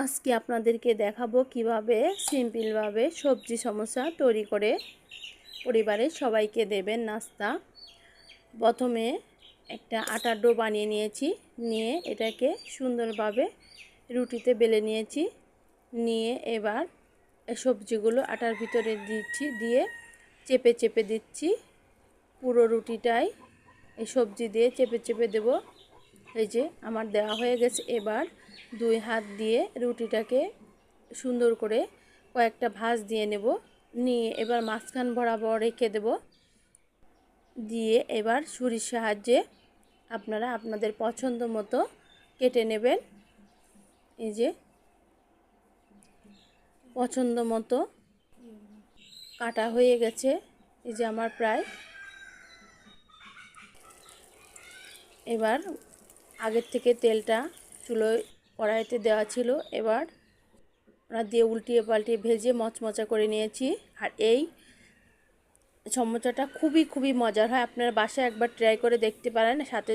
আজকে আপনাদেরকে দেখাবো কিভাবে সিম্পলভাবে সবজি সমোসা তৈরি করে পরিবারের সবাইকে দেবেন নাস্তা। প্রথমে একটা আটার ডো বানিয়ে নিয়েছি, নিয়ে এটাকে সুন্দরভাবে রুটিতে বেলে নিয়েছি। নিয়ে এবার সবজিগুলো আটার ভিতরে দিচ্ছি, দিয়ে চেপে চেপে দিচ্ছি। পুরো রুটিটাই এই সবজি দিয়ে চেপে চেপে দেব। এই যে আমার দেওয়া হয়ে গেছে। এবার দুই হাত দিয়ে রুটিটাকে সুন্দর করে কয়েকটা ভাঁজ দিয়ে নেব। নিয়ে এবার মাঝখান বরাবর রেখে দেব। দিয়ে এবার ছুরির সাহায্যে আপনারা আপনাদের পছন্দ মতো কেটে নেবেন। এই যে পছন্দ মতো কাটা হয়ে গেছে। এই যে আমার প্রায়। এবার আগের থেকে তেলটা চুলোয় কড়াইতে দেওয়া ছিল, এবার ওরা দিয়ে উল্টিয়ে পাল্টিয়ে ভেজে মচমচা করে নিয়েছি। আর এই সমোসাটা খুবই মজার হয়, আপনারা বাসায় একবার ট্রাই করে দেখতে পারেন। সাথে